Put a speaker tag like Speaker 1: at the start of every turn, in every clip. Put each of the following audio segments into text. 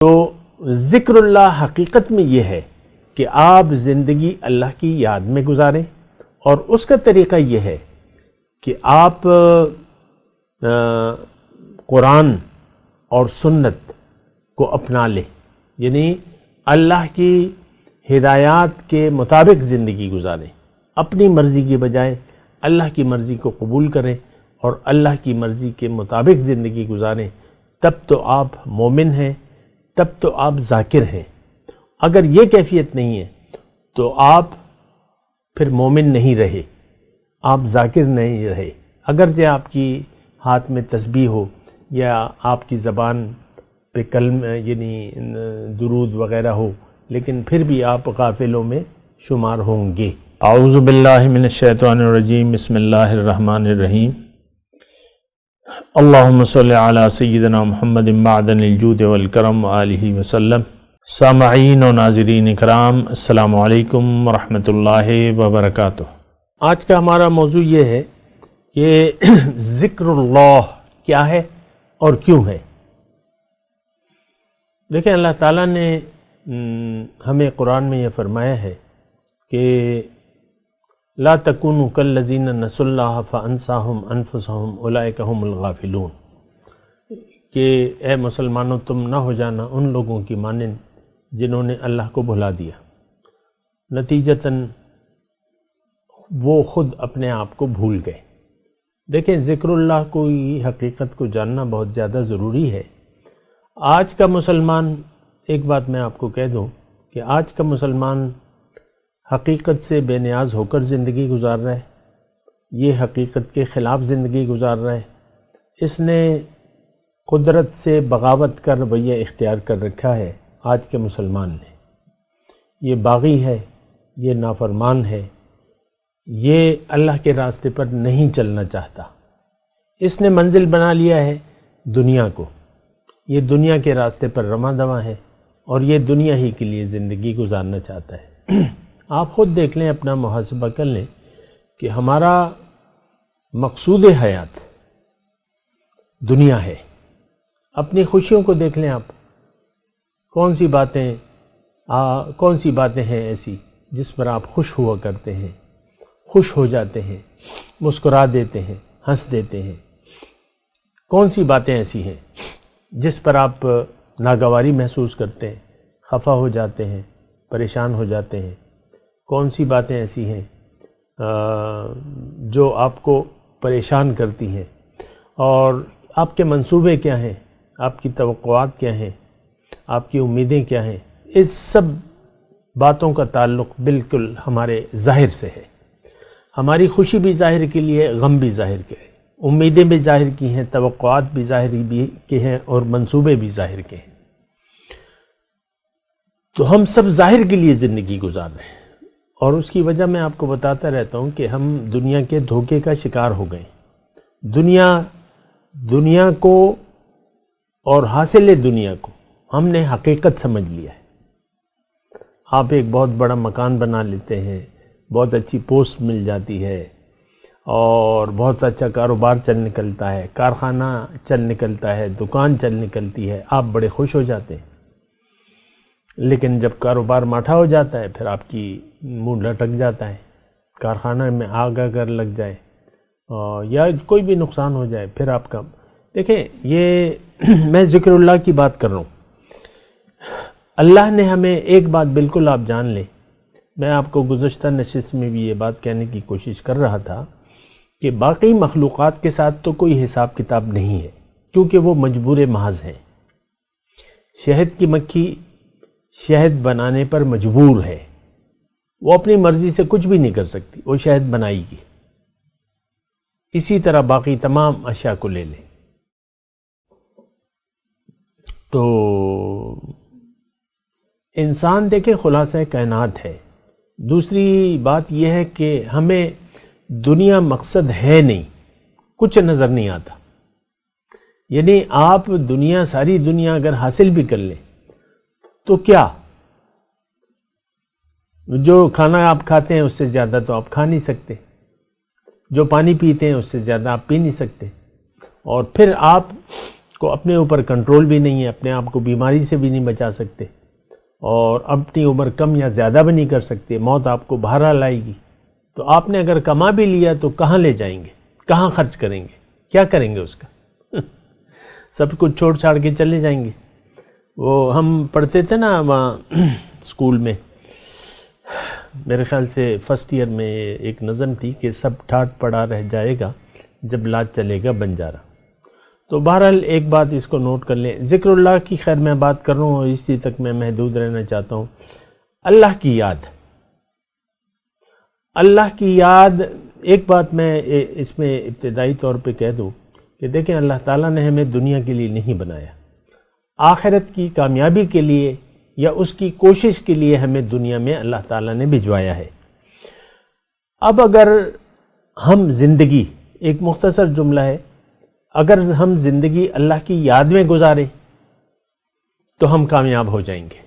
Speaker 1: تو ذکر اللہ حقیقت میں یہ ہے کہ آپ زندگی اللہ کی یاد میں گزاریں، اور اس کا طریقہ یہ ہے کہ آپ قرآن اور سنت کو اپنا لیں، یعنی اللہ کی ہدایات کے مطابق زندگی گزاریں، اپنی مرضی کی بجائے اللہ کی مرضی کو قبول کریں اور اللہ کی مرضی کے مطابق زندگی گزاریں، تب تو آپ مومن ہیں، تب تو آپ ذاکر ہیں۔ اگر یہ کیفیت نہیں ہے تو آپ پھر مومن نہیں رہے، آپ ذاکر نہیں رہے، اگرچہ آپ کی ہاتھ میں تسبیح ہو یا آپ کی زبان پہ کلمہ یعنی درود وغیرہ ہو، لیکن پھر بھی آپ غافلوں میں شمار ہوں گے۔ اعوذ باللہ من الشیطان الرجیم، بسم اللہ الرحمن الرحیم۔ اللہم صلی علی سیدنا محمد معدن الجود والکرم وآلہ وسلم۔ سامعین و ناظرین اکرام، السلام علیکم ورحمۃ اللہ وبرکاتہ۔ آج کا ہمارا موضوع یہ ہے کہ ذکر اللہ کیا ہے اور کیوں ہے۔ دیکھیں، اللہ تعالیٰ نے ہمیں قرآن میں یہ فرمایا ہے کہ لا تکونوا کالذین نسوا اللہ فانساہم انفسہم اولئک ہم الغافلون، کہ اے مسلمانوں تم نہ ہو جانا ان لوگوں کی مانند جنہوں نے اللہ کو بھلا دیا، نتیجتاً وہ خود اپنے آپ کو بھول گئے۔ دیکھیں، ذکر اللہ کو حقیقت کو جاننا بہت زیادہ ضروری ہے۔ آج کا مسلمان، ایک بات میں آپ کو کہہ دوں کہ آج کا مسلمان حقیقت سے بے نیاز ہو کر زندگی گزار رہا ہے، یہ حقیقت کے خلاف زندگی گزار رہا ہے۔ اس نے قدرت سے بغاوت کا رویہ اختیار کر رکھا ہے آج کے مسلمان نے۔ یہ باغی ہے، یہ نافرمان ہے، یہ اللہ کے راستے پر نہیں چلنا چاہتا۔ اس نے منزل بنا لیا ہے دنیا کو، یہ دنیا کے راستے پر رواں دواں ہے اور یہ دنیا ہی کے لیے زندگی گزارنا چاہتا ہے۔ آپ خود دیکھ لیں، اپنا محاسبہ کر لیں کہ ہمارا مقصود حیات دنیا ہے۔ اپنی خوشیوں کو دیکھ لیں، آپ کون سی باتیں ہیں ایسی جس پر آپ خوش ہوا کرتے ہیں، خوش ہو جاتے ہیں، مسکرا دیتے ہیں، ہنس دیتے ہیں؟ کون سی باتیں ایسی ہیں جس پر آپ ناگواری محسوس کرتے ہیں، خفا ہو جاتے ہیں، پریشان ہو جاتے ہیں؟ کون سی باتیں ایسی ہیں جو آپ کو پریشان کرتی ہیں؟ اور آپ کے منصوبے کیا ہیں، آپ کی توقعات کیا ہیں، آپ کی امیدیں کیا ہیں؟ اس سب باتوں کا تعلق بالکل ہمارے ظاہر سے ہے۔ ہماری خوشی بھی ظاہر کے لیے ہے، غم بھی ظاہر کے ہے، امیدیں بھی ظاہر کی ہیں، توقعات بھی ظاہر کے ہیں اور منصوبے بھی ظاہر کے ہیں۔ تو ہم سب ظاہر کے لیے زندگی گزار رہے ہیں، اور اس کی وجہ میں آپ کو بتاتا رہتا ہوں کہ ہم دنیا کے دھوکے کا شکار ہو گئے۔ دنیا کو اور حاصل دنیا کو ہم نے حقیقت سمجھ لیا ہے۔ آپ ایک بہت بڑا مکان بنا لیتے ہیں، بہت اچھی پوسٹ مل جاتی ہے اور بہت اچھا کاروبار چل نکلتا ہے، کارخانہ چل نکلتا ہے، دکان چل نکلتی ہے، آپ بڑے خوش ہو جاتے ہیں۔ لیکن جب کاروبار ماٹھا ہو جاتا ہے پھر آپ کی منہ لٹک جاتا ہے، کارخانہ میں آگ اگر لگ جائے یا کوئی بھی نقصان ہو جائے پھر آپ کا۔ دیکھیں، یہ میں ذکر اللہ کی بات کر رہا ہوں۔ اللہ نے ہمیں ایک بات بالکل آپ جان لیں، میں آپ کو گزشتہ نشست میں بھی یہ بات کہنے کی کوشش کر رہا تھا کہ باقی مخلوقات کے ساتھ تو کوئی حساب کتاب نہیں ہے، کیونکہ وہ مجبور محض ہیں۔ شہد کی مکھی شہد بنانے پر مجبور ہے، وہ اپنی مرضی سے کچھ بھی نہیں کر سکتی، وہ شہد بنائے گی۔ اسی طرح باقی تمام اشیاء کو لے لیں۔ تو انسان دیکھیں خلاصہ کائنات ہے۔ دوسری بات یہ ہے کہ ہمیں دنیا مقصد ہے نہیں، کچھ نظر نہیں آتا۔ یعنی آپ دنیا، ساری دنیا اگر حاصل بھی کر لیں تو کیا؟ جو کھانا آپ کھاتے ہیں اس سے زیادہ تو آپ کھا نہیں سکتے، جو پانی پیتے ہیں اس سے زیادہ آپ پی نہیں سکتے، اور پھر آپ کو اپنے اوپر کنٹرول بھی نہیں ہے، اپنے آپ کو بیماری سے بھی نہیں بچا سکتے، اور اپنی عمر کم یا زیادہ بھی نہیں کر سکتے، موت آپ کو بہرحال آئے گی، تو آپ نے اگر کما بھی لیا تو کہاں لے جائیں گے، کہاں خرچ کریں گے، کیا کریں گے اس کا؟ سب کچھ چھوڑ چھاڑ کے چلے جائیں گے۔ وہ ہم پڑھتے تھے نا وہاں اسکول میں، میرے خیال سے فرسٹ ایئر میں ایک نظم تھی کہ سب ٹھاٹ پڑا رہ جائے گا جب لاج چلے گا بنجارا۔ تو بہرحال ایک بات اس کو نوٹ کر لیں، ذکر اللہ کی خیر میں بات کر رہا ہوں اور اسی تک میں محدود رہنا چاہتا ہوں۔ اللہ کی یاد، اللہ کی یاد، ایک بات میں اس میں ابتدائی طور پہ کہہ دوں کہ دیکھیں اللہ تعالیٰ نے ہمیں دنیا کے لیے نہیں بنایا، آخرت کی کامیابی کے لیے یا اس کی کوشش کے لیے ہمیں دنیا میں اللہ تعالیٰ نے بھجوایا ہے۔ اب اگر ہم زندگی، ایک مختصر جملہ ہے، اگر ہم زندگی اللہ کی یاد میں گزاریں تو ہم کامیاب ہو جائیں گے،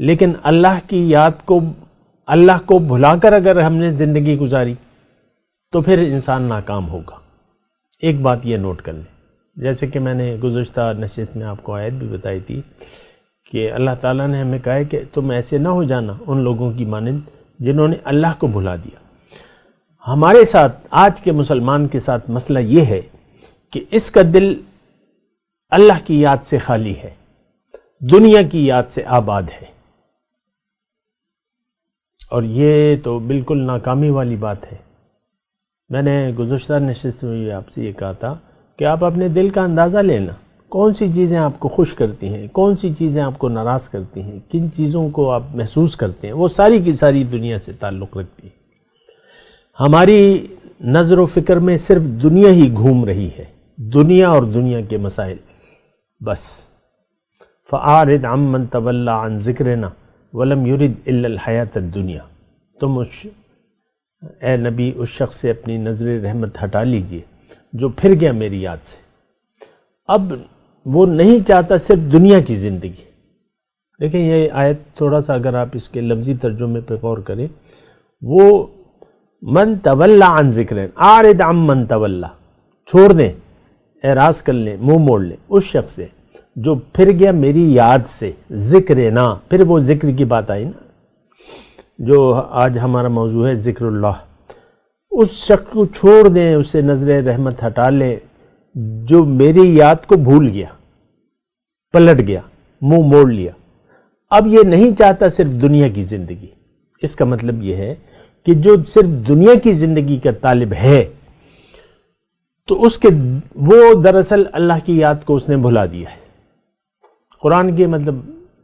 Speaker 1: لیکن اللہ کی یاد کو، اللہ کو بھلا کر اگر ہم نے زندگی گزاری تو پھر انسان ناکام ہوگا۔ ایک بات یہ نوٹ کر لیں، جیسے کہ میں نے گزشتہ نشست میں آپ کو آیت بھی بتائی تھی کہ اللہ تعالیٰ نے ہمیں کہا ہے کہ تم ایسے نہ ہو جانا ان لوگوں کی مانند جنہوں نے اللہ کو بھلا دیا۔ ہمارے ساتھ، آج کے مسلمان کے ساتھ مسئلہ یہ ہے کہ اس کا دل اللہ کی یاد سے خالی ہے، دنیا کی یاد سے آباد ہے، اور یہ تو بالکل ناکامی والی بات ہے۔ میں نے گزشتہ نشست میں آپ سے یہ کہا تھا کہ آپ اپنے دل کا اندازہ لینا، کون سی چیزیں آپ کو خوش کرتی ہیں، کون سی چیزیں آپ کو ناراض کرتی ہیں، کن چیزوں کو آپ محسوس کرتے ہیں، وہ ساری کی ساری دنیا سے تعلق رکھتی ہے۔ ہماری نظر و فکر میں صرف دنیا ہی گھوم رہی ہے، دنیا اور دنیا کے مسائل بس۔ فَأَعْرِضْ عَمَّنْ تَوَلَّىٰ عَنْ ذِكْرِنَا وَلَمْ يُرِدْ إِلَّا الْحَيَاةَ الدُّنْيَا۔ تم اے نبی اس شخص سے اپنی نظر رحمت ہٹا لیجئے جو پھر گیا میری یاد سے، اب وہ نہیں چاہتا صرف دنیا کی زندگی۔ دیکھیں یہ آیت تھوڑا سا اگر آپ اس کے لفظی ترجمے پہ غور کریں، وہ من تولا عن ذکر، اعرض عن من تولا، چھوڑ دیں، اعراض کر لیں، منہ موڑ لیں اس شخص سے جو پھر گیا میری یاد سے، ذکر نا، پھر وہ ذکر کی بات آئی نا جو آج ہمارا موضوع ہے ذکر اللہ، اس شخص کو چھوڑ دیں، اس سے نظر رحمت ہٹا لیں جو میری یاد کو بھول گیا، پلٹ گیا، منہ موڑ لیا، اب یہ نہیں چاہتا صرف دنیا کی زندگی۔ اس کا مطلب یہ ہے کہ جو صرف دنیا کی زندگی کا طالب ہے تو اس کے، وہ دراصل اللہ کی یاد کو اس نے بھلا دیا ہے۔ قرآن کے مطلب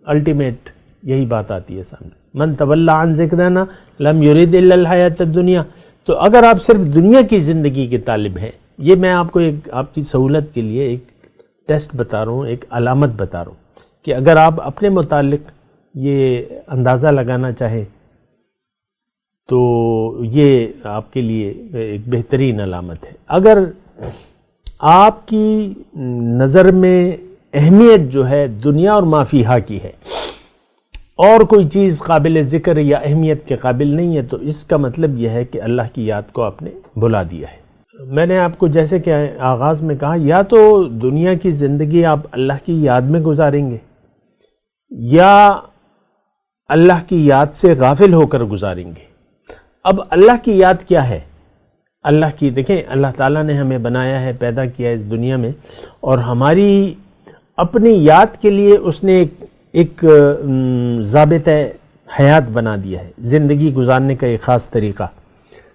Speaker 1: الٹیمیٹ یہی بات آتی ہے سامنے، من تولا عن ذکرنا لم یرید الا الحیاۃ الدنیا۔ تو اگر آپ صرف دنیا کی زندگی کے طالب ہیں، یہ میں آپ کو ایک آپ کی سہولت کے لیے ایک ٹیسٹ بتا رہا ہوں، ایک علامت بتا رہا ہوں کہ اگر آپ اپنے متعلق یہ اندازہ لگانا چاہیں تو یہ آپ کے لیے ایک بہترین علامت ہے۔ اگر آپ کی نظر میں اہمیت جو ہے دنیا اور ما فیہا کی ہے اور کوئی چیز قابل ذکر یا اہمیت کے قابل نہیں ہے، تو اس کا مطلب یہ ہے کہ اللہ کی یاد کو آپ نے بھلا دیا ہے۔ میں نے آپ کو جیسے کہ آغاز میں کہا، یا تو دنیا کی زندگی آپ اللہ کی یاد میں گزاریں گے یا اللہ کی یاد سے غافل ہو کر گزاریں گے۔ اب اللہ کی یاد کیا ہے؟ اللہ کی، دیکھیں اللہ تعالیٰ نے ہمیں بنایا ہے، پیدا کیا ہے اس دنیا میں، اور ہماری اپنی یاد کے لیے اس نے ایک ضابطہ حیات بنا دیا ہے، زندگی گزارنے کا ایک خاص طریقہ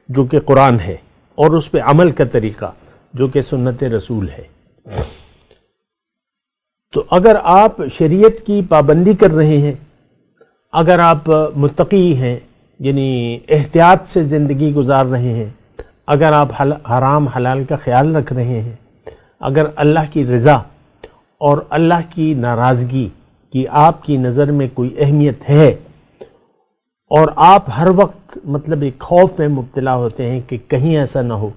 Speaker 1: جو کہ قرآن ہے، اور اس پہ عمل کا طریقہ جو کہ سنت رسول ہے۔ تو اگر آپ شریعت کی پابندی کر رہے ہیں، اگر آپ متقی ہیں یعنی احتیاط سے زندگی گزار رہے ہیں، اگر آپ حرام حلال کا خیال رکھ رہے ہیں، اگر اللہ کی رضا اور اللہ کی ناراضگی کی آپ کی نظر میں کوئی اہمیت ہے، اور آپ ہر وقت مطلب ایک خوف میں مبتلا ہوتے ہیں کہ کہیں ایسا نہ ہو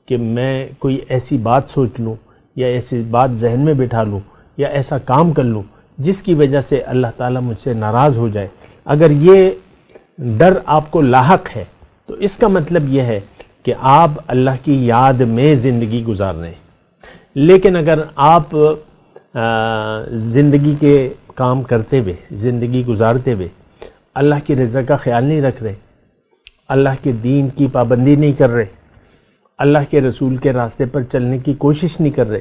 Speaker 1: کہ میں کوئی ایسی بات سوچ لوں یا ایسی بات ذہن میں بٹھا لوں یا ایسا کام کر لوں جس کی وجہ سے اللہ تعالیٰ مجھ سے ناراض ہو جائے، اگر یہ ڈر آپ کو لاحق ہے تو اس کا مطلب یہ ہے کہ آپ اللہ کی یاد میں زندگی گزار رہے ہیں۔ لیکن اگر آپ زندگی کے کام کرتے ہوئے، زندگی گزارتے ہوئے اللہ کی رضا کا خیال نہیں رکھ رہے، اللہ کے دین کی پابندی نہیں کر رہے، اللہ کے رسول کے راستے پر چلنے کی کوشش نہیں کر رہے،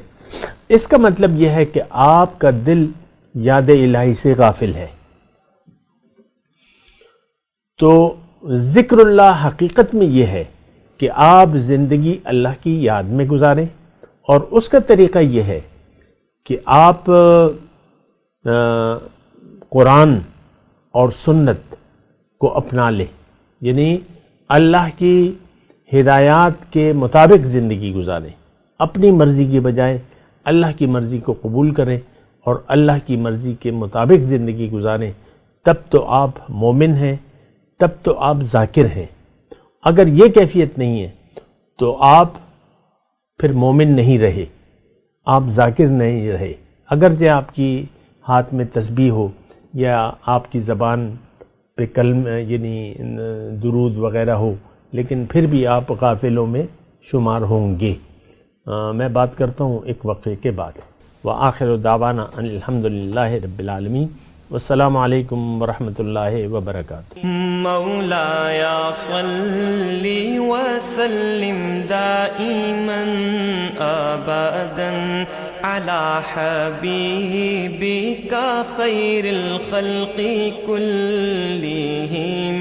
Speaker 1: اس کا مطلب یہ ہے کہ آپ کا دل یاد الہی سے غافل ہے۔ تو ذکر اللہ حقیقت میں یہ ہے کہ آپ زندگی اللہ کی یاد میں گزاریں، اور اس کا طریقہ یہ ہے کہ آپ قرآن اور سنت کو اپنا لیں، یعنی اللہ کی ہدایات کے مطابق زندگی گزاریں، اپنی مرضی کی بجائے اللہ کی مرضی کو قبول کریں اور اللہ کی مرضی کے مطابق زندگی گزاریں، تب تو آپ مومن ہیں، تب تو آپ ذاکر ہیں۔ اگر یہ کیفیت نہیں ہے تو آپ پھر مومن نہیں رہے، آپ ذاکر نہیں رہے، اگرچہ آپ کی ہاتھ میں تسبیح ہو یا آپ کی زبان پہ کلمہ یعنی درود وغیرہ ہو، لیکن پھر بھی آپ غافلوں میں شمار ہوں گے۔ میں بات کرتا ہوں ایک وقفے کے بعد۔ وآخر دعوانا ان الحمدللہ رب العالمین، والسلام علیکم ورحمۃ اللہ وبرکاتہ۔
Speaker 2: مولایا صلی وسلم دائما ابدا علی حبیبک خیر الخلق کلہم۔